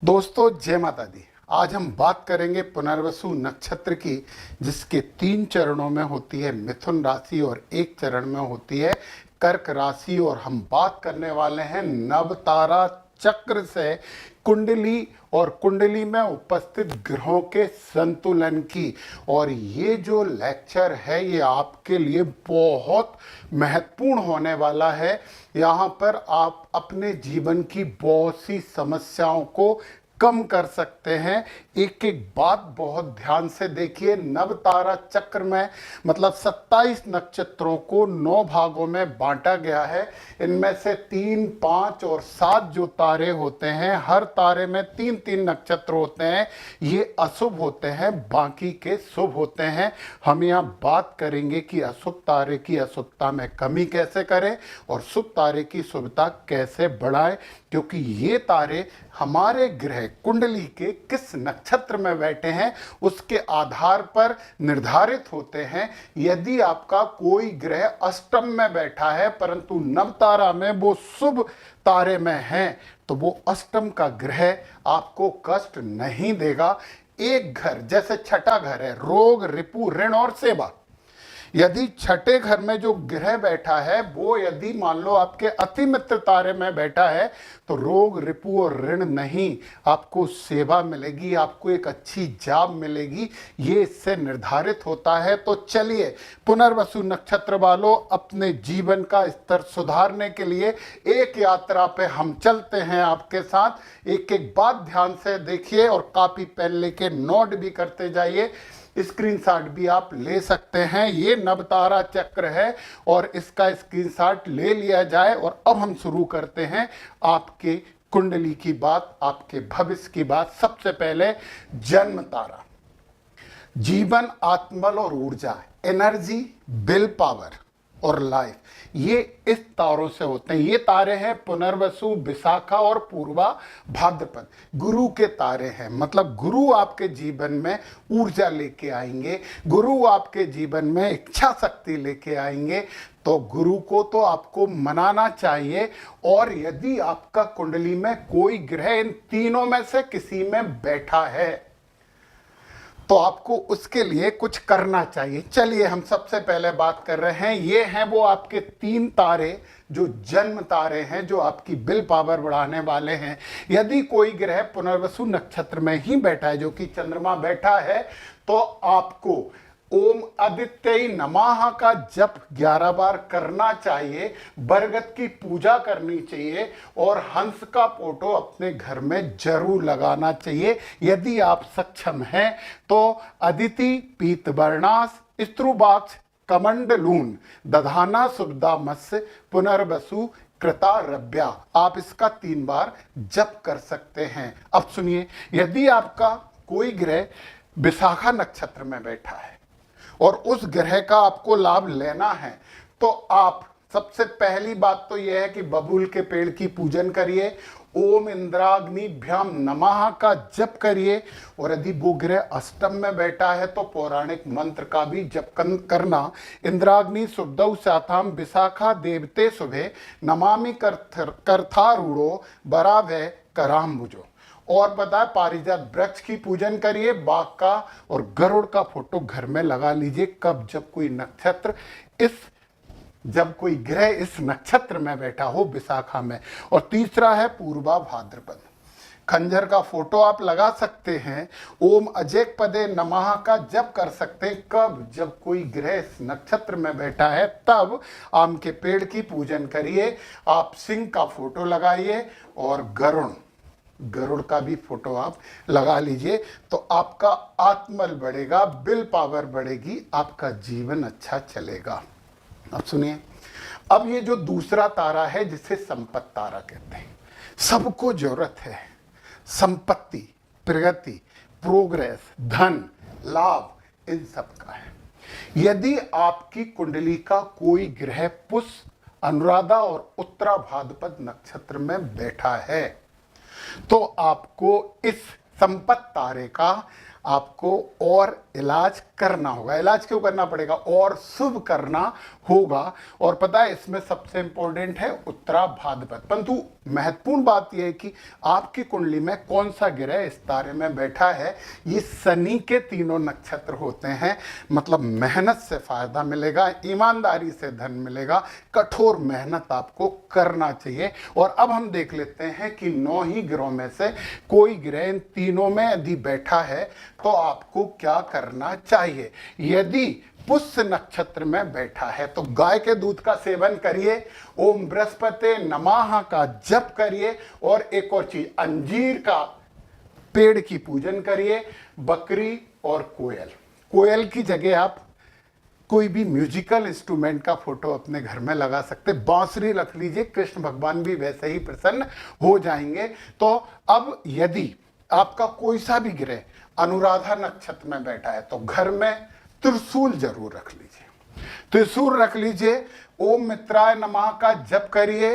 दोस्तों जय माता दी। आज हम बात करेंगे पुनर्वसु नक्षत्र की, जिसके 3 चरणों में होती है मिथुन राशि और 1 चरण में होती है कर्क राशि। और हम बात करने वाले हैं नवतारा चक्र से कुंडली और कुंडली में उपस्थित ग्रहों के संतुलन की। और ये जो लेक्चर है ये आपके लिए बहुत महत्वपूर्ण होने वाला है। यहाँ पर आप अपने जीवन की बहुत सी समस्याओं को कम कर सकते हैं। एक एक बात बहुत ध्यान से देखिए। नवतारा चक्र में मतलब 27 नक्षत्रों को 9 भागों में बांटा गया है। इनमें से 3, 5 और 7 जो तारे होते हैं, हर तारे में 3-3 नक्षत्र होते हैं। ये अशुभ होते हैं, बाकी के शुभ होते हैं। हम यहाँ बात करेंगे कि अशुभ तारे की अशुभता में कमी कैसे करें और शुभ तारे की शुभता कैसे बढ़ाएं, क्योंकि ये तारे हमारे ग्रह कुंडली के किस नक्षत्र में बैठे हैं उसके आधार पर निर्धारित होते हैं। यदि आपका कोई ग्रह अष्टम में बैठा है परंतु नवतारा में वो शुभ तारे में है, तो वो अष्टम का ग्रह आपको कष्ट नहीं देगा। एक घर जैसे छठा घर है, रोग, रिपु, ऋण और सेवा। यदि छठे घर में जो ग्रह बैठा है वो यदि मान लो आपके अति मित्र तारे में बैठा है, तो रोग, रिपु और ऋण नहीं, आपको सेवा मिलेगी, आपको एक अच्छी जॉब मिलेगी। ये इससे निर्धारित होता है। तो चलिए पुनर्वसु नक्षत्र वालों, अपने जीवन का स्तर सुधारने के लिए एक यात्रा पे हम चलते हैं आपके साथ। एक एक बात ध्यान से देखिए और कॉपी पेन लेके नोट भी करते जाइए। स्क्रीनशॉट भी आप ले सकते हैं। ये नवतारा चक्र है और इसका स्क्रीनशॉट ले लिया जाए। और अब हम शुरू करते हैं आपके कुंडली की बात, आपके भविष्य की बात। सबसे पहले जन्म तारा, जीवन, आत्मबल और ऊर्जा, एनर्जी, विल पावर और लाइफ, ये इस तारों से होते हैं। ये तारे हैं पुनर्वसु, विशाखा और पूर्वा भाद्रपद। गुरु के तारे हैं, मतलब गुरु आपके जीवन में ऊर्जा लेके आएंगे, गुरु आपके जीवन में इच्छा शक्ति लेके आएंगे। तो गुरु को तो आपको मनाना चाहिए। और यदि आपका कुंडली में कोई ग्रह इन तीनों में से किसी में बैठा है तो आपको उसके लिए कुछ करना चाहिए। चलिए हम सबसे पहले बात कर रहे हैं, ये हैं वो आपके 3 तारे जो जन्म तारे हैं, जो आपकी विल पावर बढ़ाने वाले हैं। यदि कोई ग्रह पुनर्वसु नक्षत्र में ही बैठा है, जो कि चंद्रमा बैठा है, तो आपको ओम आदित्य नमः का जप 11 बार करना चाहिए, बरगद की पूजा करनी चाहिए और हंस का फोटो अपने घर में जरूर लगाना चाहिए। यदि आप सक्षम हैं तो अदिति पीतवर्णास स्त्रुबाक्ष कमंडलून दधाना सुब्दा मत्स्य पुनर्वसु कृतारभ्या, आप इसका 3 बार जप कर सकते हैं। अब सुनिए, यदि आपका कोई ग्रह विशाखा नक्षत्र में बैठा है और उस ग्रह का आपको लाभ लेना है, तो आप सबसे पहली बात तो यह है कि बबूल के पेड़ की पूजन करिए, ओम इंद्राग्निभ्याम नमः का जप करिए। और यदि वो ग्रह अष्टम में बैठा है तो पौराणिक मंत्र का भी जप करना। इंद्राग्नि शुभदौ साथाम विशाखा देवते शुभे नमामि कर्थारूढ़ो बराभय कराम्बुजो। और पता है, पारिजात वृक्ष की पूजन करिए, बाघ का और गरुड़ का फोटो घर में लगा लीजिए। कब? जब कोई ग्रह इस नक्षत्र में बैठा हो, विशाखा में। और तीसरा है पूर्वा भाद्रपद, खंजर का फोटो आप लगा सकते हैं। ओम अजेक पदे नमः का जप कर सकते हैं। कब? जब कोई ग्रह इस नक्षत्र में बैठा है, तब आम के पेड़ की पूजन करिए, आप सिंह का फोटो लगाइए और गरुड़ का भी फोटो आप लगा लीजिए। तो आपका आत्मबल बढ़ेगा, विल पावर बढ़ेगी, आपका जीवन अच्छा चलेगा। अब सुनिए, अब ये जो दूसरा तारा है जिसे संपत्ति तारा कहते हैं, सबको जरूरत है संपत्ति, प्रगति, प्रोग्रेस, धन, लाभ, इन सब का है। यदि आपकी कुंडली का कोई ग्रह पुष्य, अनुराधा और उत्तरा भाद्रपद नक्षत्र में बैठा है, तो आपको इस संपत्ति तारे का आपको और इलाज करना होगा। इलाज क्यों करना पड़ेगा? और शुभ करना होगा। और पता है इसमें सबसे इंपॉर्टेंट है उत्तरा भाद्रपद। परंतु महत्वपूर्ण बात यह है कि आपकी कुंडली में कौन सा ग्रह इस तारे में बैठा है। ये शनि के तीनों नक्षत्र होते हैं। मतलब मेहनत से फायदा मिलेगा, ईमानदारी से धन मिलेगा, कठोर मेहनत आपको करना चाहिए। और अब हम देख लेते हैं कि 9 ही ग्रहों में से कोई ग्रह इन तीनों में यदि बैठा है तो आपको क्या करना चाहिए। यदि पुष्य नक्षत्र में बैठा है तो गाय के दूध का सेवन करिए, ओम बृहस्पति नमः का जप करिए, और एक और चीज अंजीर का पेड़ की पूजन करिए। बकरी और कोयल, कोयल की जगह आप कोई भी म्यूजिकल इंस्ट्रूमेंट का फोटो अपने घर में लगा सकते, बांसुरी रख लीजिए, कृष्ण भगवान भी वैसे ही प्रसन्न हो जाएंगे। तो अब यदि आपका कोई सा भी ग्रह अनुराधा नक्षत्र में बैठा है तो घर में त्रिशूल जरूर रख लीजिए, त्रिशूल रख लीजिए। ओम मित्राय नमः का जप करिए।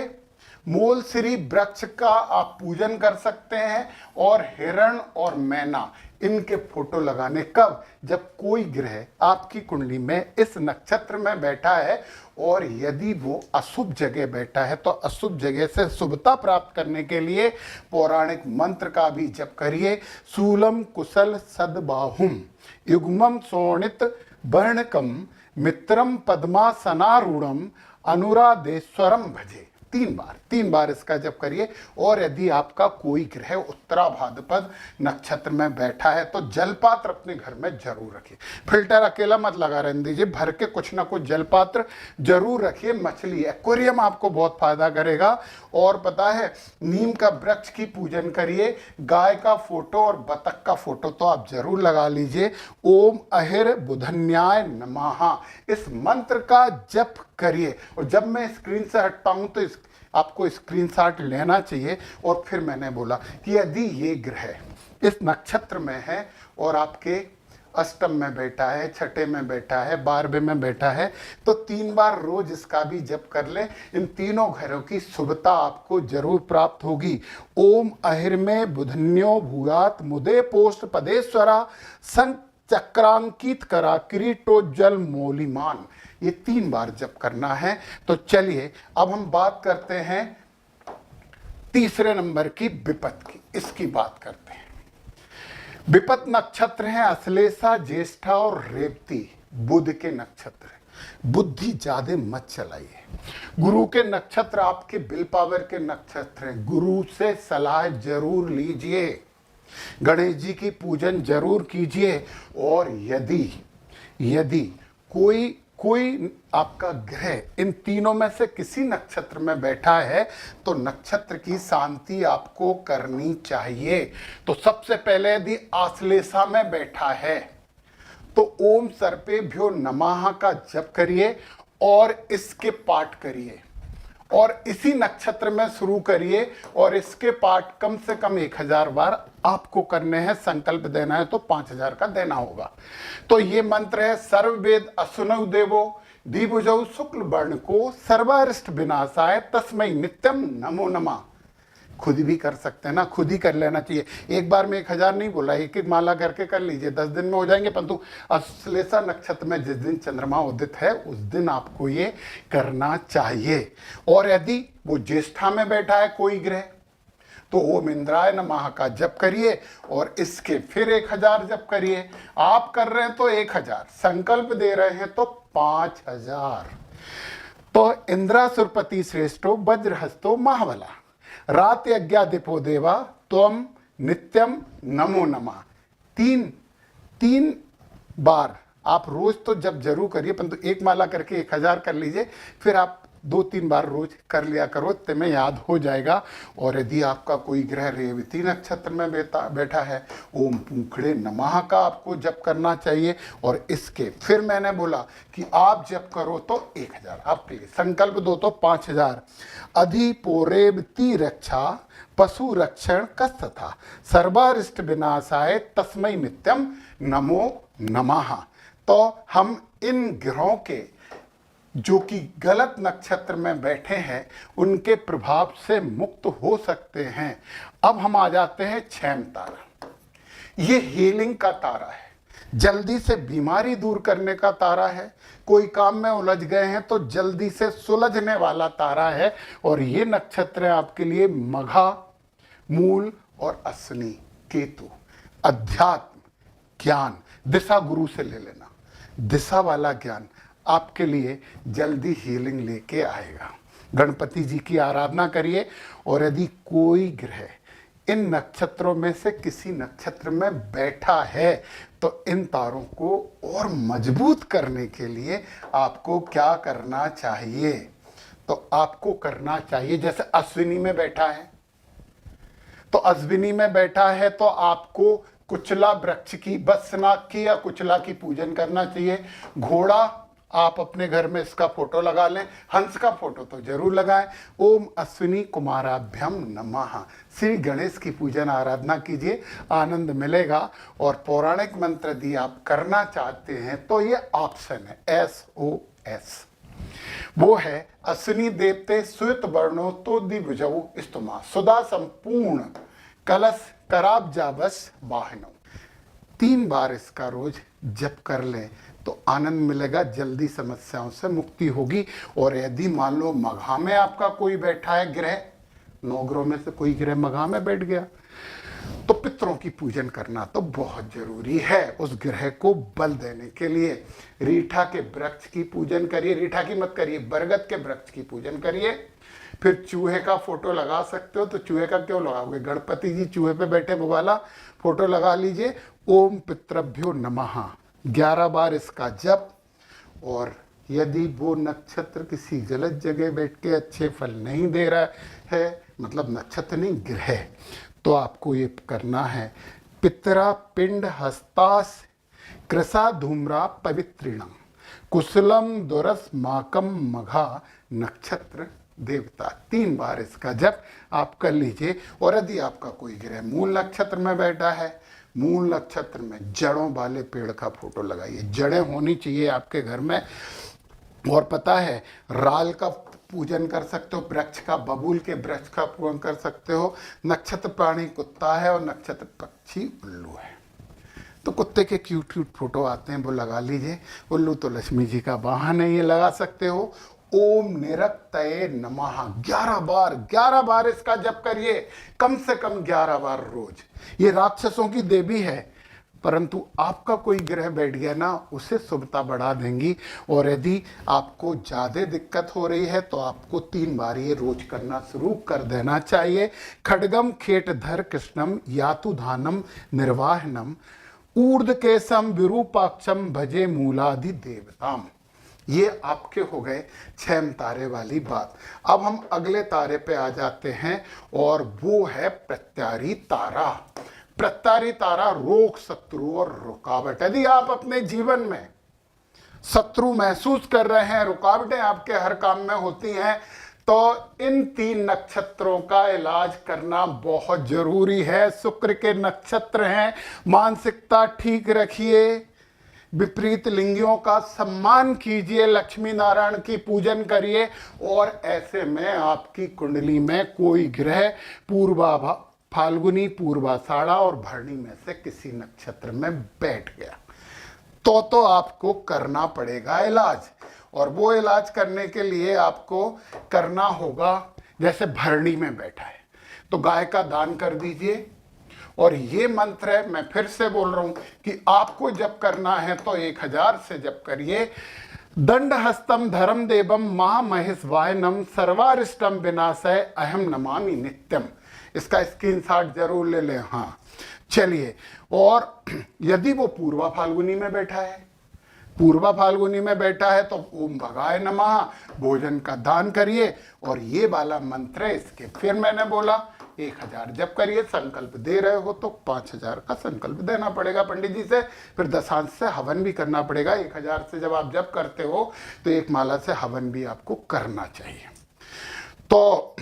मूल श्री वृक्ष का आप पूजन कर सकते हैं। और हिरण और मैना इनके फोटो लगाने कब? जब कोई ग्रह आपकी कुंडली में इस नक्षत्र में बैठा है और यदि वो अशुभ जगह बैठा है तो अशुभ जगह से शुभता प्राप्त करने के लिए पौराणिक मंत्र का भी जप करिए। शूलम कुशल सद्बाहुम युग्मम शोणित वर्णकम मित्रम पद्मासनारूढ़म अनुराधेश्वरम भजे। 3 बार इसका जप करिए। और यदि आपका कोई ग्रह उत्तरा भाद्रपद नक्षत्र में बैठा है तो जलपात्र अपने घर में जरूर रखिए। फिल्टर अकेला मत लगा रहने दीजिए, भर के कुछ ना कुछ जलपात्र जरूर रखिए। मछली एक्वेरियम आपको बहुत फायदा करेगा। और पता है नीम का वृक्ष की पूजन करिए। गाय का फोटो और बतख का फोटो तो आप जरूर लगा लीजिए। ओम अहिर बुधन्याय नमः इस मंत्र का जप करिए। और जब मैं स्क्रीन से हटता हूं तो आपको स्क्रीनशॉट लेना चाहिए। और फिर मैंने बोला कि यदि ये ग्रह इस नक्षत्र में है और आपके अष्टम में बैठा है, छठे में बैठा है, 12वें में बैठा है तो 3 बार रोज इसका भी जप कर लें। इन तीनों घरों की शुभता आपको जरूर प्राप्त होगी। ओम अहिर्मे बुधन्यो भूयात मुदे पोस्ट पदेश्वरा संग चक्रांकित करा किरीटोज्जल मौलिमान। ये 3 बार जप करना है। तो चलिए अब हम बात करते हैं तीसरे नंबर की विपत्ति की। इसकी बात करते हैं। विपत नक्षत्र है अश्लेषा, ज्येष्ठा और रेवती। बुध के नक्षत्र है। बुद्धि ज्यादा मत चलाइए। गुरु के नक्षत्र आपके विल पावर के नक्षत्र हैं। गुरु से सलाह जरूर लीजिए। गणेश जी की पूजन जरूर कीजिए। और यदि कोई आपका ग्रह इन तीनों में से किसी नक्षत्र में बैठा है तो नक्षत्र की शांति आपको करनी चाहिए। तो सबसे पहले यदि आश्लेषा में बैठा है तो ओम सर्पेभ्यो नमः का जप करिए और इसके पाठ करिए। और इसी नक्षत्र में शुरू करिए और इसके पाठ कम से कम 1000 बार आपको करने हैं। संकल्प देना है तो 5000 का देना होगा। तो ये मंत्र है सर्ववेद असुनव देवो द्विभुजौ शुक्ल वर्ण को सर्वारिष्ट विनाशाय तस्मै नित्यम नमो नमः। खुद भी कर सकते हैं ना, खुद ही कर लेना चाहिए। एक बार में 1000 नहीं बोला, एक एक माला करके कर लीजिए, 10 दिन में हो जाएंगे। परंतु अश्लेषा नक्षत्र में जिस दिन चंद्रमा उदित है उस दिन आपको ये करना चाहिए। और यदि वो ज्येष्ठा में बैठा है कोई ग्रह तो ओम इंद्राय नमः का जप करिए और इसके फिर 1000 जप करिए। आप कर रहे हैं तो 1000, संकल्प दे रहे हैं तो 5000। तो इंद्रासुरपति श्रेष्ठो वज्रहस्तो महाबला रात यज्ञाधिपो देवा त्वम नित्यम नमो नमः। 3 बार आप रोज तो जब जरूर करिए, परंतु एक माला करके 1000 कर लीजिए। फिर आप 2-3 बार रोज कर लिया करो, तुम्हें याद हो जाएगा। और यदि आपका कोई ग्रह रेवती नक्षत्र में बैठा है ओम पूंखड़े नमः का आपको जप करना चाहिए। और इसके फिर मैंने बोला कि आप जप करो तो 1000, आपके लिए संकल्प दो तो 5000। अधिपोरेवती रक्षा पशु रक्षण कस्तथा सर्वारिष्ट विनाशाय तस्मै नित्यम नमो नमः। तो हम इन ग्रहों के जो कि गलत नक्षत्र में बैठे हैं उनके प्रभाव से मुक्त हो सकते हैं। अब हम आ जाते हैं क्षैम तारा। ये हीलिंग का तारा है, जल्दी से बीमारी दूर करने का तारा है, कोई काम में उलझ गए हैं तो जल्दी से सुलझने वाला तारा है। और ये नक्षत्र है आपके लिए मघा, मूल और अश्विनी, केतु। अध्यात्म, ज्ञान, दिशा गुरु से ले लेना, दिशा वाला ज्ञान आपके लिए जल्दी हीलिंग लेके आएगा। गणपति जी की आराधना करिए। और यदि कोई ग्रह इन नक्षत्रों में से किसी नक्षत्र में बैठा है तो इन तारों को और मजबूत करने के लिए आपको क्या करना चाहिए? तो आपको करना चाहिए, जैसे अश्विनी में बैठा है तो अश्विनी में बैठा है तो आपको कुचला वृक्ष की, बसनाग की या कुचला की पूजन करना चाहिए। घोड़ा आप अपने घर में इसका फोटो लगा लें, हंस का फोटो तो जरूर लगाएं। ओम अश्विनी कुमाराभ्यम नमः। श्री गणेश की पूजन आराधना कीजिए, आनंद मिलेगा। और पौराणिक मंत्र यदि आप करना चाहते हैं तो ये ऑप्शन है SOS, वो है अश्विनी देवते श्वेत वर्णो तो दिभुजौ स्तुमा सुधा संपूर्ण कलश कराब्जावस वाहनों। 3 बार इसका रोज जप कर लें तो आनंद मिलेगा, जल्दी समस्याओं से मुक्ति होगी। और यदि मान लो मघा में आपका कोई बैठा है ग्रह, 9 ग्रहों में से कोई ग्रह मघा में बैठ गया, तो पितरों की पूजन करना तो बहुत जरूरी है उस ग्रह को बल देने के लिए। रीठा के वृक्ष की पूजन करिए, रीठा की मत करिए, बरगद के वृक्ष की पूजन करिए। फिर चूहे का फोटो लगा सकते हो, तो चूहे का क्यों लगाओगे? गणपति जी चूहे पे बैठे वो वाला फोटो लगा लीजिए। ओम पितृभ्यो नमः 11 बार इसका जप। और यदि वो नक्षत्र किसी गलत जगह बैठ के अच्छे फल नहीं दे रहा है, मतलब नक्षत्र नहीं ग्रह, तो आपको ये करना है पितरा पिंड हस्तास कृषा धूम्रा पवित्रिणम कुशलम दुरस माकम मघा नक्षत्र देवता। 3 बार इसका जप आप कर लीजिए। और यदि आपका कोई ग्रह मूल नक्षत्र में बैठा है, मूल नक्षत्र में जड़ों वाले पेड़ का फोटो लगाइए, जड़ें होनी चाहिए आपके घर में। और पता है राल का पूजन कर सकते हो, वृक्ष का, बबूल के वृक्ष का पूजन कर सकते हो। नक्षत्र प्राणी कुत्ता है और नक्षत्र पक्षी उल्लू है, तो कुत्ते के क्यूट क्यूट फोटो आते हैं वो लगा लीजिए। उल्लू तो लक्ष्मी जी का वाहन है, ये लगा सकते हो। ओम निरक्तये नमः 11 बार इसका जप करिए, कम से कम 11 बार रोज। ये राक्षसों की देवी है, परंतु आपका कोई ग्रह बैठ गया ना, उसे शुभता बढ़ा देंगी। और यदि आपको ज़्यादा दिक्कत हो रही है तो आपको 3 बार ये रोज करना शुरू कर देना चाहिए। खड्गम खेटधर कृष्णम यातुधानम निर्वाहनम ऊर्ध्वकेशम विरूपाक्षम भजे मूलाधि देवताम। ये आपके हो गए 6 तारे वाली बात। अब हम अगले तारे पे आ जाते हैं और वो है प्रत्यारी तारा। प्रत्यारी तारा रोग, शत्रु और रुकावट। यदि आप अपने जीवन में शत्रु महसूस कर रहे हैं, रुकावटें आपके हर काम में होती हैं, तो इन 3 नक्षत्रों का इलाज करना बहुत जरूरी है। शुक्र के नक्षत्र हैं, मानसिकता ठीक रखिए, विपरीत लिंगियों का सम्मान कीजिए, लक्ष्मी नारायण की पूजन करिए। और ऐसे में आपकी कुंडली में कोई ग्रह पूर्वा फाल्गुनी, पूर्वाषाढ़ा और भरणी में से किसी नक्षत्र में बैठ गया तो आपको करना पड़ेगा इलाज। और वो इलाज करने के लिए आपको करना होगा, जैसे भरणी में बैठा है तो गाय का दान कर दीजिए। और ये मंत्र है, मैं फिर से बोल रहा हूं कि आपको जप करना है तो 1000 से जप करिए। दंड हस्तम धर्म देवम महामहेश वायनम सर्वारिष्टम विनाशय अहम नमामि नित्यम। इसका स्क्रीनशॉट जरूर ले लें। हाँ चलिए, और यदि वो पूर्वा फाल्गुनी में बैठा है, पूर्वा फाल्गुनी में बैठा है तो ओम भगाय नमः भोजन का दान करिए। और ये वाला मंत्र है इसके, फिर मैंने बोला 1000 जप करिए। संकल्प दे रहे हो तो 5000 का संकल्प देना पड़ेगा पंडित जी से, फिर दशांश से हवन भी करना पड़ेगा। 1000 से जब आप जप करते हो तो 1 माला से हवन भी आपको करना चाहिए। तो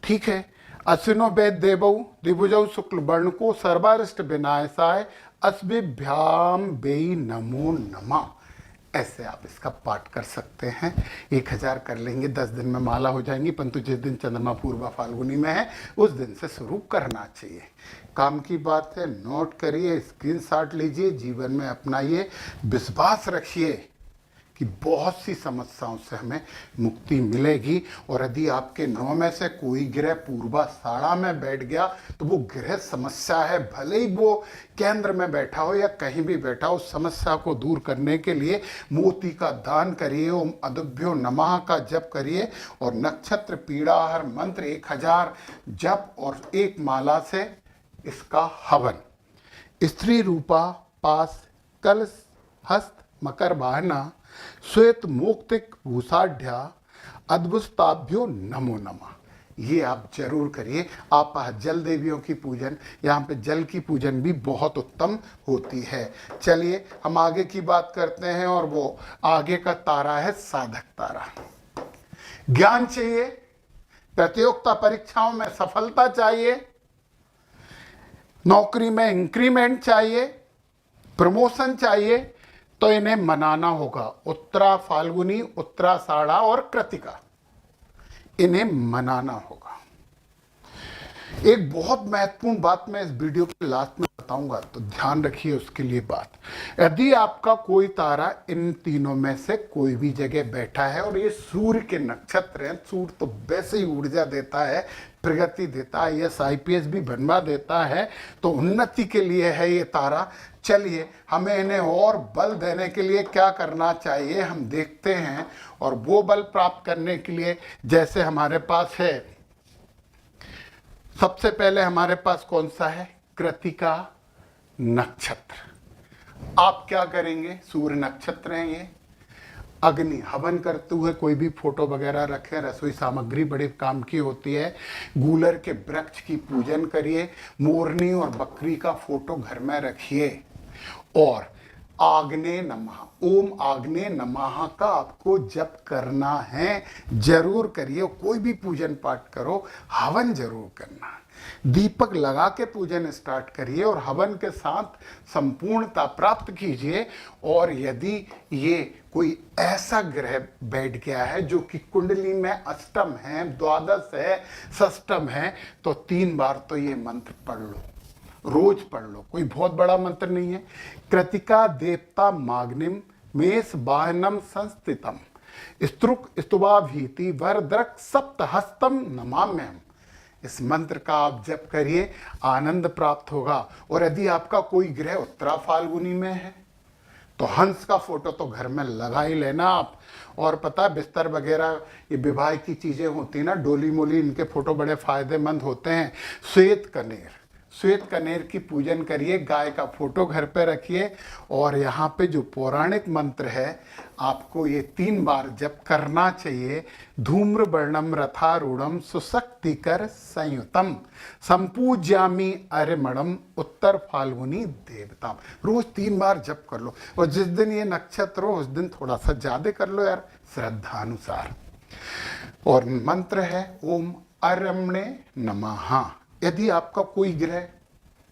ठीक है, अश्विनो वेद देवौ द्विभुजौ शुक्ल वर्ण को सर्वारिष्ट विनाशाय अस्भिभ्याम बेई नमो नमः। ऐसे आप इसका पाठ कर सकते हैं। 1000 कर लेंगे, 10 दिन में माला हो जाएंगी, परंतु जिस दिन चंद्रमा पूर्वा फाल्गुनी में है उस दिन से शुरू करना चाहिए। काम की बात है, नोट करिए, स्क्रीनशॉट लीजिए, जीवन में अपनाइए, विश्वास रखिए कि बहुत सी समस्याओं से हमें मुक्ति मिलेगी। और यदि आपके 9 में से कोई ग्रह पूर्वा साड़ा में बैठ गया तो वो ग्रह समस्या है, भले ही वो केंद्र में बैठा हो या कहीं भी बैठा हो, समस्या को दूर करने के लिए मोती का दान करिए, ओम अदुभ्यो नमः का जप करिए और नक्षत्र पीड़ाहर मंत्र 1000 जप और 1 माला से इसका हवन। स्त्री रूपा पास कलश हस्त मकर वाहना श्वेत मोक्तिक भूषाढ़्या अद्भुताभ्यो नमो नमः। ये आप जरूर करिए। आप जल देवियों की पूजन, यहाँ पे जल की पूजन भी बहुत उत्तम होती है। चलिए हम आगे की बात करते हैं और वो आगे का तारा है साधक तारा। ज्ञान चाहिए, प्रतियोगिता परीक्षाओं में सफलता चाहिए, नौकरी में इंक्रीमेंट चाहिए, प्रमोशन चाहिए, तो इन्हें मनाना होगा। उत्तरा फाल्गुनी, उत्तराषाढ़ा और कृतिका, इन्हें मनाना होगा। एक बहुत महत्वपूर्ण बात मैं इस वीडियो के लास्ट में बताऊंगा, तो ध्यान रखिए उसके लिए बात। यदि आपका कोई तारा इन तीनों में से कोई भी जगह बैठा है और ये सूर्य के नक्षत्र हैं, सूर्य तो वैसे ही ऊर्जा देता है, प्रगति देता है, IAS IPS भी बनवा देता है, तो उन्नति के लिए है ये तारा। चलिए हमें इन्हें और बल देने के लिए क्या करना चाहिए हम देखते हैं। और वो बल प्राप्त करने के लिए जैसे हमारे पास है, सबसे पहले हमारे पास कौन सा है, कृतिका नक्षत्र। आप क्या करेंगे, सूर्य नक्षत्र हैं ये, अग्नि हवन करते हुए कोई भी फोटो वगैरह रखें, रसोई सामग्री बड़े काम की होती है, गूलर के वृक्ष की पूजन करिए, मोरनी और बकरी का फोटो घर में रखिए और आग्नेय नमः, ओम आग्नेय नमः का आपको जप करना है, जरूर करिए। कोई भी पूजन पाठ करो, हवन जरूर करना है। दीपक लगा के पूजन स्टार्ट करिए और हवन के साथ संपूर्णता प्राप्त कीजिए। और यदि ये कोई ऐसा ग्रह बैठ गया है जो कि कुंडली में अष्टम है, द्वादश है, षष्टम है, तो 3 बार तो ये मंत्र पढ़ लो, रोज पढ़ लो, कोई बहुत बड़ा मंत्र नहीं है। कृतिका देवता माग्निम मेष वाहनम संस्थितम स्तृक स्तुवा भीति वरद्रक सप्तहस्तम नमाम्यहम्। इस मंत्र का आप जप करिए, आनंद प्राप्त होगा। और यदि आपका कोई ग्रह उत्तरा फाल्गुनी में है तो हंस का फोटो तो घर में लगा ही लेना आप। और पता बिस्तर वगैरह ये विवाह की चीजें होती ना, डोली मोली, इनके फोटो बड़े फायदेमंद होते हैं। श्वेत कनेर, श्वेत कनेर की पूजन करिए, गाय का फोटो घर पे रखिए। और यहाँ पे जो पौराणिक मंत्र है आपको ये 3 बार जप करना चाहिए। धूम्र वर्णम रथारूढ़म सुशक्तिकर संयुतम संपूज्यामी अर्यमणम उत्तर फाल्गुनी देवताम। रोज 3 बार जप कर लो और जिस दिन ये नक्षत्र हो उस दिन थोड़ा सा ज्यादा कर लो यार, श्रद्धानुसार। और मंत्र है ओम अर्यमणे नमः। यदि आपका कोई ग्रह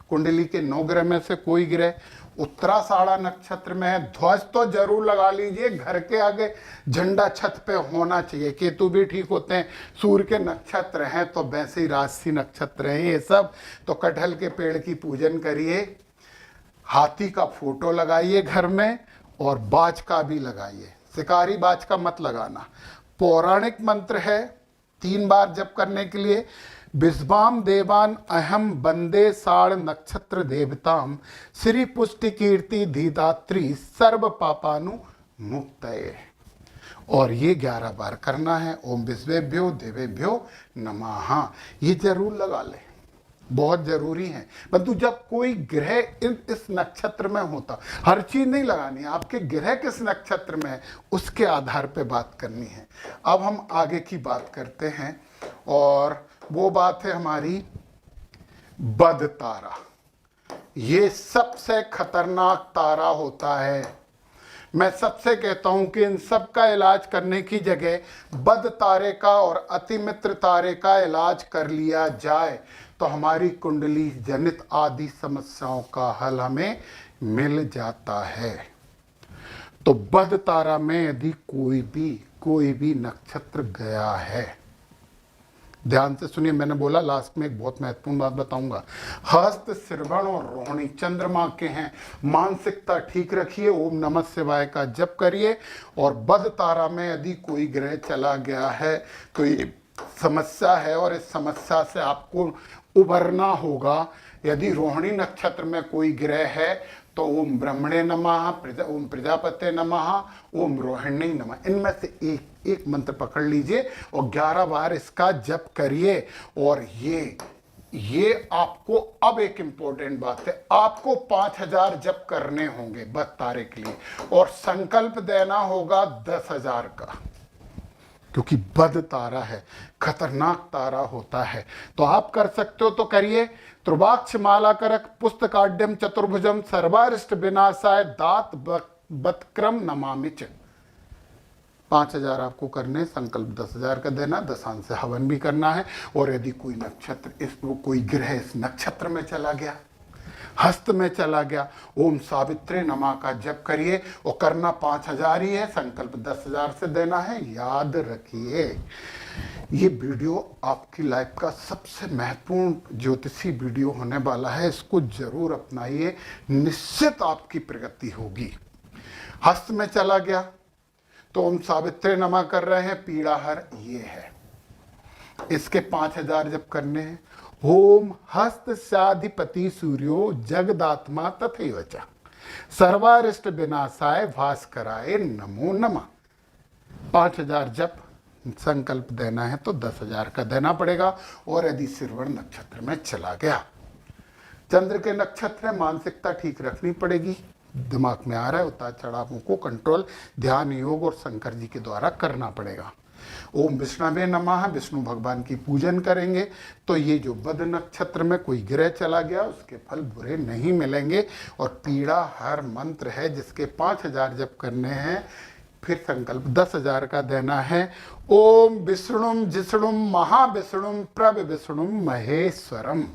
कुंडली के 9 ग्रह में से कोई ग्रह उत्तराषाढ़ा नक्षत्र में है, ध्वज तो जरूर लगा लीजिए, घर के आगे झंडा छत पे होना चाहिए। केतु भी ठीक होते हैं, सूर्य के नक्षत्र हैं तो वैसे ही राशि नक्षत्र हैं ये सब। तो कटहल के पेड़ की पूजन करिए, हाथी का फोटो लगाइए घर में और बाज का भी लगाइए, शिकारी बाज का मत लगाना। पौराणिक मंत्र है 3 बार जप करने के लिए। विश्वाम देवान अहम वंदे साढ़ नक्षत्र देवताम श्री पुष्टि कीर्ति धीदात्री सर्व पापानु मुक्तये। और ये 11 बार करना है। ओम विश्वेभ्यो देवेभ्यो नमः, ये जरूर लगा ले, बहुत जरूरी है। परंतु जब कोई ग्रह इस नक्षत्र में होता, हर चीज नहीं लगानी, आपके ग्रह किस नक्षत्र में है उसके आधार पे बात करनी है। अब हम आगे की बात करते हैं और वो बात है हमारी बद तारा। ये सबसे खतरनाक तारा होता है। मैं सबसे कहता हूं कि इन सब का इलाज करने की जगह बद तारे का और अतिमित्र तारे का इलाज कर लिया जाए तो हमारी कुंडली जनित आदि समस्याओं का हल हमें मिल जाता है। तो बद तारा में यदि कोई भी नक्षत्र गया है, ध्यान से सुनिए, मैंने बोला लास्ट में एक बहुत महत्वपूर्ण बात बताऊंगा। हस्त, श्रवण और रोहिणी चंद्रमा के हैं। मानसिकता ठीक रखिए, ओम नमः शिवाय का जप करिए। और बद तारा में यदि कोई ग्रह चला गया है तो ये समस्या है और इस समस्या से आपको उबरना होगा। यदि रोहिणी नक्षत्र में कोई ग्रह है तो ओम ब्रह्मणे नमः, ओम प्रजापते नमः, ओम रोहिणी नमः, इनमें से एक मंत्र पकड़ लीजिए और 11 बार इसका जप करिए। और ये आपको, अब एक इंपॉर्टेंट बात है, आपको 5000 जप करने होंगे 12 तारे के लिए और संकल्प देना होगा 10,000 का, क्योंकि बद तारा है, खतरनाक तारा होता है। तो आप कर सकते हो तो करिए। त्रुबाक्ष माला करक पुस्तकाड्यम चतुर्भुजम सर्वारिष्ट विनाशाय दात बतक्रम नमामिच। 5000 आपको करने, संकल्प 10,000 का देना, दशांश से हवन भी करना है। और यदि कोई नक्षत्र कोई ग्रह इस नक्षत्र में चला गया, हस्त में चला गया, ओम सावित्री नमः का जप करिए और करना 5000 ही है, संकल्प 10,000 से देना है। याद रखिए, ये वीडियो आपकी लाइफ का सबसे महत्वपूर्ण ज्योतिषी वीडियो होने वाला है। इसको जरूर अपनाइए, निश्चित आपकी प्रगति होगी। हस्त में चला गया तो ओम सावित्री नमः कर रहे हैं, पीड़ाहर ये है, इसके 5000 जप करने हैं। ओम हस्त साधिपति सूर्यो जगदात्मा तथैव च सर्वारिष्ट विनाशाय भास्कराय नमो नमः। 5000 जप, संकल्प देना है तो 10,000 का देना पड़ेगा। और यदि श्रवण नक्षत्र में चला गया, चंद्र के नक्षत्र में मानसिकता ठीक रखनी पड़ेगी। दिमाग में आ रहा है, उतार चढ़ावों को कंट्रोल ध्यान, योग और शंकर जी के द्वारा करना पड़ेगा। ओम विष्णवे नमः, विष्णु भगवान की पूजन करेंगे तो ये जो बद नक्षत्र में कोई ग्रह चला गया उसके फल बुरे नहीं मिलेंगे। और पीड़ा हर मंत्र है जिसके 5000 जप करने हैं, फिर संकल्प 10,000 का देना है। ओम विष्णुम जिष्णुम महाविष्णुम प्रभ विष्णुम महेश्वरम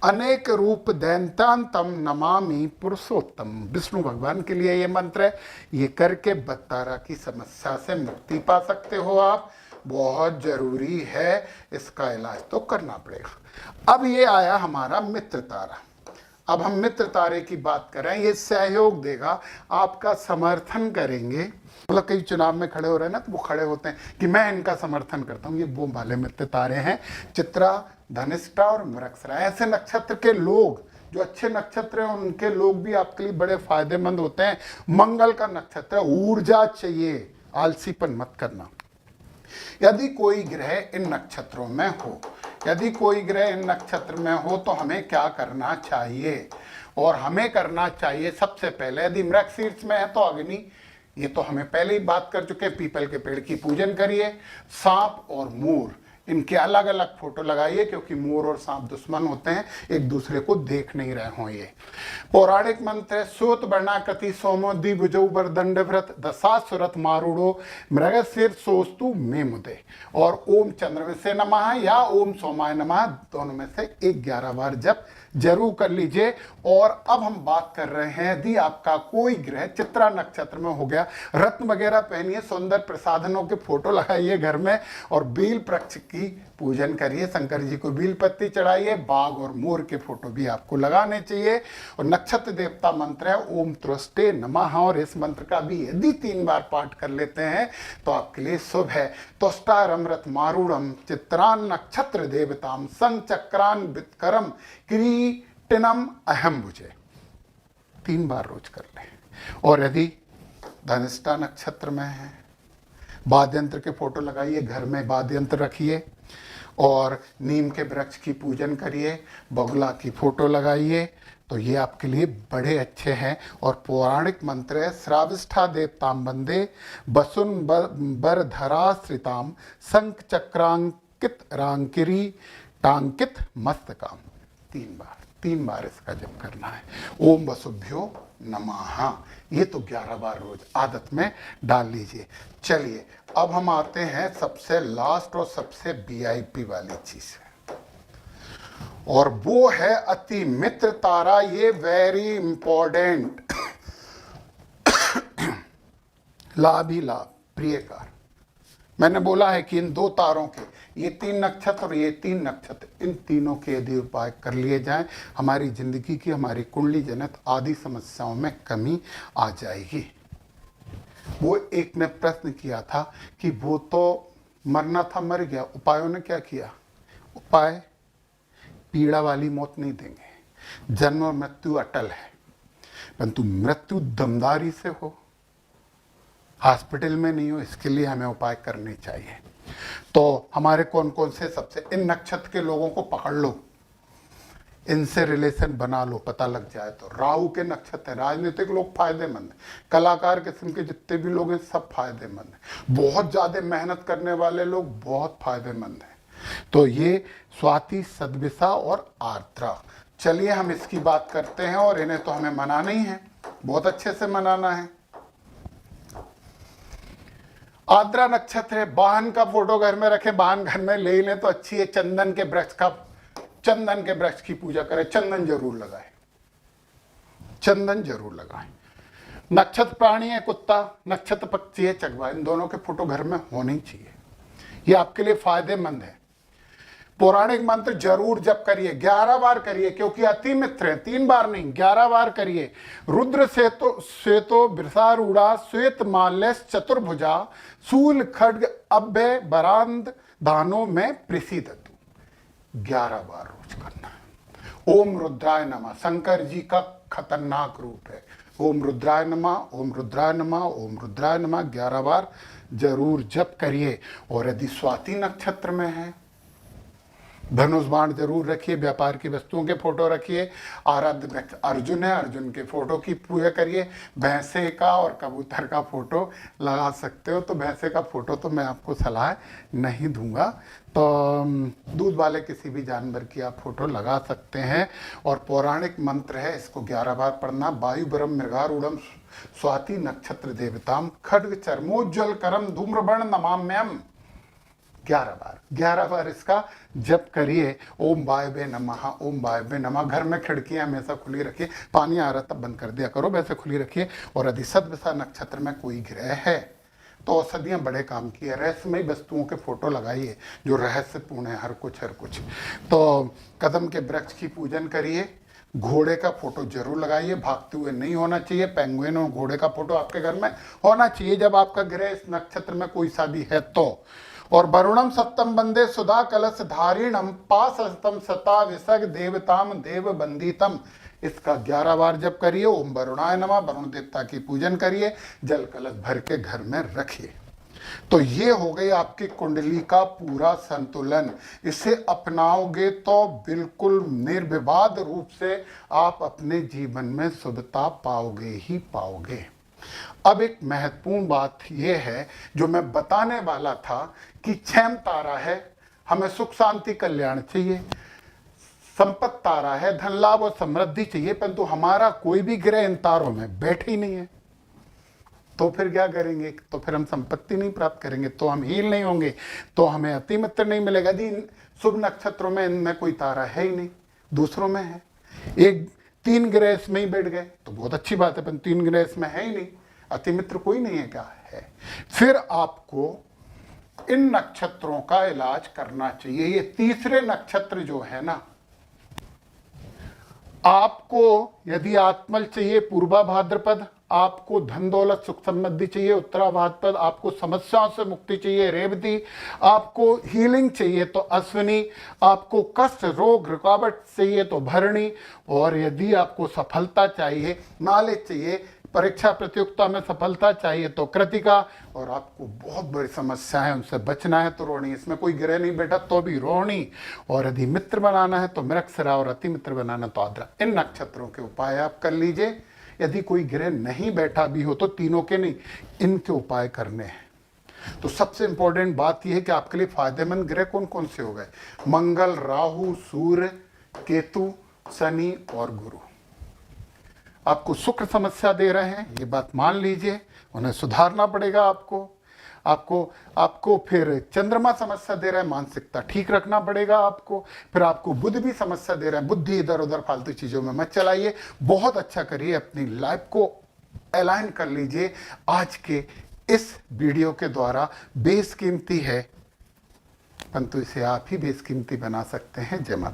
अनेक रूप दैन्तांतम नमामि पुरुषोत्तम। विष्णु भगवान के लिए ये मंत्र है। ये करके बत्तारा की समस्या से मुक्ति पा सकते हो आप, बहुत जरूरी है, इसका इलाज तो करना पड़ेगा। अब ये आया हमारा मित्र तारा। अब हम मित्र तारे की बात करें, ये सहयोग देगा, आपका समर्थन करेंगे। मतलब कई चुनाव में खड़े हो रहे हैं ना, तो वो खड़े होते हैं कि मैं इनका समर्थन करता हूँ। ये वो वाले मित्र तारे हैं, चित्रा, धनिष्ठा और मृगशिरा। ऐसे नक्षत्र के लोग जो अच्छे नक्षत्र हैं, उनके लोग भी आपके लिए बड़े फायदेमंद होते हैं। मंगल का नक्षत्र, ऊर्जा चाहिए, आलसीपन मत करना। यदि कोई ग्रह इन नक्षत्रों में हो, यदि कोई ग्रह इन नक्षत्र में हो तो हमें क्या करना चाहिए? और हमें करना चाहिए सबसे पहले, यदि मृगशीर्ष में है तो अग्नि, ये तो हमें पहले ही बात कर चुके हैं, पीपल के पेड़ की पूजन करिए। सांप और मोर, इनके अलग अलग फोटो लगाइए, क्योंकि मोर और सांप दुश्मन होते हैं, एक दूसरे को देख नहीं रहे हों। ये पौराणिक मंत्र है, सूत वर्णाकृति सोमो द्विभुजौ वरदंड व्रत दशासुरथ मारूढ़ो मृगशीर्षोस्तु मे मुदे। और ओम चंद्रमे से नमः या ओम सोमाय नमः, दोनों में से 11 बार जप जरूर कर लीजिए। और अब हम बात कर रहे हैं, यदि आपका कोई ग्रह चित्रा नक्षत्र में हो गया, रत्न वगैरह पहनिए, सुंदर प्रसाधनों के फोटो लगाइए घर में और बेल वृक्ष की पूजन करिए, शंकर जी को बेल पत्ती चढ़ाइए, बाघ और मोर के फोटो भी आपको लगाने चाहिए। और नक्षत्र देवता मंत्र है ओम त्रुष्टे नमः, और इस मंत्र का भी यदि 3 बार पाठ कर लेते हैं तो आपके लिए शुभ है। तुष्टारम रथ मारूढ़म चित्रान नक्षत्र देवताम संचक्रान वित्करम किरीटिनम अहम भुजे। 3 बार रोज कर लें। और यदि धनिष्ठा नक्षत्र में है, वाद्य यंत्र के फोटो लगाइए, घर में वाद्य यंत्र रखिए और नीम के वृक्ष की पूजन करिए, बगुला की फोटो लगाइए, तो ये आपके लिए बड़े अच्छे हैं। और पौराणिक मंत्र है, श्राविष्ठा देवताम वंदे वसुन बरधराश्रिताम शंख चक्रांकित रांकिरी टांकित मस्तकाम। 3 बार इसका जप करना है। ओम वसुभ्यो नमः, ये तो 11 बार रोज आदत में डाल लीजिए। चलिए अब हम आते हैं सबसे लास्ट और सबसे VIP वाली चीज है, और वो है अति मित्र तारा। ये वेरी इंपॉर्टेंट। लाभ ही लाभ, प्रियकार। मैंने बोला है कि इन 2 तारों के, ये 3 नक्षत्र और ये 3 नक्षत्र, इन तीनों के यदि उपाय कर लिए जाएं, हमारी जिंदगी की, हमारी कुंडली जनित आदि समस्याओं में कमी आ जाएगी। वो एक ने प्रश्न किया था कि वो तो मरना था, मर गया, उपायों ने क्या किया? उपाय पीड़ा वाली मौत नहीं देंगे। जन्म और मृत्यु अटल है, परंतु मृत्यु दमदारी से हो, हॉस्पिटल में नहीं हो, इसके लिए हमें उपाय करने चाहिए। तो हमारे कौन कौन से, सबसे इन नक्षत्र के लोगों को पकड़ लो, इनसे रिलेशन बना लो, पता लग जाए तो। राहु के नक्षत्र है, राजनीतिक लोग फायदेमंद है, कलाकार किस्म के जितने भी लोग हैं सब फायदेमंद है, बहुत ज्यादा मेहनत करने वाले लोग बहुत फायदेमंद है। तो ये स्वाति, सदभिषा और आर्द्रा। चलिए हम इसकी बात करते हैं, और इन्हें तो हमें मनाना ही है, बहुत अच्छे से मनाना है। आर्द्रा नक्षत्र है, वाहन का फोटो घर में रखें, वाहन घर में ले लें तो अच्छी है। चंदन के वृक्ष की पूजा करें, चंदन जरूर लगाएं, चंदन जरूर लगाएं। नक्षत्र प्राणी है कुत्ता, नक्षत्र पक्षी है चकवा, इन दोनों के फोटो घर में होने चाहिए, ये आपके लिए फायदेमंद है। पौराणिक मंत्र जरूर जप करिए, 11 बार करिए, क्योंकि अति मित्र है, 3 बार नहीं 11 बार करिए। रुद्र श्वेतो वृषारूढ़ा श्वेत माल्य चतुर्भुजा शूल खड्ग अभ्य बरांद दानों में प्रसिद्धतु, 11 बार रोज करना है। ओम रुद्राय नमः शंकर जी का खतरनाक रूप है। ओम रुद्राय नमः, ओम रुद्राय नमः, ओम रुद्राय नमः 11 बार जरूर जप करिए। और यदि स्वाति नक्षत्र में है, धनुष बाण जरूर रखिए, व्यापार की वस्तुओं के फोटो रखिए। आराध्य अर्जुन है, अर्जुन के फोटो की पूजा करिए। भैंसे का और कबूतर का फोटो लगा सकते हो, तो भैंसे का फोटो तो मैं आपको सलाह नहीं दूंगा, तो दूध वाले किसी भी जानवर की आप फोटो लगा सकते हैं। और पौराणिक मंत्र है, इसको 11 बार पढ़ना। वायु ब्रह्म मृगारूढ़म स्वाति नक्षत्र देवताम खड्ग चर्मोज्ज्वल करम धूम्रवर्ण नमाम्यम, 11 बार इसका जप करिए। ओम वायवे नमः, ओम वायवे नमः। घर में खिड़कियां हमेशा खुली रखिए, पानी आ रहा तब बंद कर दिया करो, वैसे खुली रखिए। और यदि सदभिषा नक्षत्र में कोई ग्रह है तो औषधियां बड़े काम की है। रहस्यमयी वस्तुओं के फोटो लगाइए जो रहस्यपूर्ण है, हर कुछ। तो कदम के वृक्ष की पूजन करिए। घोड़े का फोटो जरूर लगाइए, भागते हुए नहीं होना चाहिए। पेंगुइन और घोड़े का फोटो आपके घर में होना चाहिए जब आपका ग्रह इस नक्षत्र में कोई सा भी है तो। और वरुणम सप्तम बंदे सुधा कलश धारिणम पासस्तम सता विसग देवताम देव बंदितम, इसका 11 बार जप करिए। ओम वरुणाय नमः, वरुण देवता की पूजन करिए, जल कलश भर के घर में रखिए। तो ये हो गई आपकी कुंडली का पूरा संतुलन। इसे अपनाओगे तो बिल्कुल निर्विवाद रूप से आप अपने जीवन में शुभता पाओगे ही पाओगे। अब एक महत्वपूर्ण बात यह है जो मैं बताने वाला था कि क्षैम तारा है, हमें सुख शांति कल्याण चाहिए। संपत्ति तारा है, धन लाभ और समृद्धि चाहिए, परंतु हमारा कोई भी ग्रह इन तारों में बैठे ही नहीं है, तो फिर क्या करेंगे? तो फिर हम संपत्ति नहीं प्राप्त करेंगे, तो हम हील नहीं होंगे, तो हमें अति मित्र नहीं मिलेगा। यदि शुभ नक्षत्रों में इनमें कोई तारा है ही नहीं, दूसरों में है, एक 3 ग्रह इसमें ही बैठ गए तो बहुत अच्छी बात है, पर 3 ग्रह इसमें है ही नहीं, अति मित्र कोई नहीं है, क्या है? फिर आपको इन नक्षत्रों का इलाज करना चाहिए। ये तीसरे नक्षत्र जो है ना, आपको यदि आत्मल चाहिए पूर्वा भाद्रपद, आपको धन दौलत सुख समृद्धि चाहिए उत्तरा भाद्रपद, आपको समस्याओं से मुक्ति चाहिए रेवती, आपको हीलिंग चाहिए तो अश्विनी, आपको कष्ट रोग रुकावट चाहिए तो भरणी, और यदि आपको सफलता चाहिए, नॉलेज चाहिए, परीक्षा प्रतियोगिता में सफलता चाहिए तो कृतिका, और आपको बहुत बड़ी समस्या है उनसे बचना है तो रोहिणी। इसमें कोई ग्रह नहीं बैठा तो भी रोहिणी, और यदि मित्र बनाना है तो मृगशिरा, और अति मित्र बनाना तो आद्रा। इन नक्षत्रों के उपाय आप कर लीजिए। यदि कोई ग्रह नहीं बैठा भी हो तो तीनों के नहीं, इनके उपाय करने हैं। तो सबसे इंपॉर्टेंट बात यह है कि आपके लिए फायदेमंद ग्रह कौन कौन से हो गए? मंगल, राहु, सूर्य, केतु, शनि और गुरु। आपको शुक्र समस्या दे रहे हैं, ये बात मान लीजिए, उन्हें सुधारना पड़ेगा आपको फिर चंद्रमा समस्या दे रहा है, मानसिकता ठीक रखना पड़ेगा आपको। फिर आपको बुध भी समस्या दे रहा है, बुद्धि इधर उधर फालतू चीजों में मत चलाइए, बहुत अच्छा करिए, अपनी लाइफ को अलाइन कर लीजिए आज के इस वीडियो के द्वारा बेशकीमती है, परंतु इसे आप ही बेशकीमती बना सकते हैं। जय माता।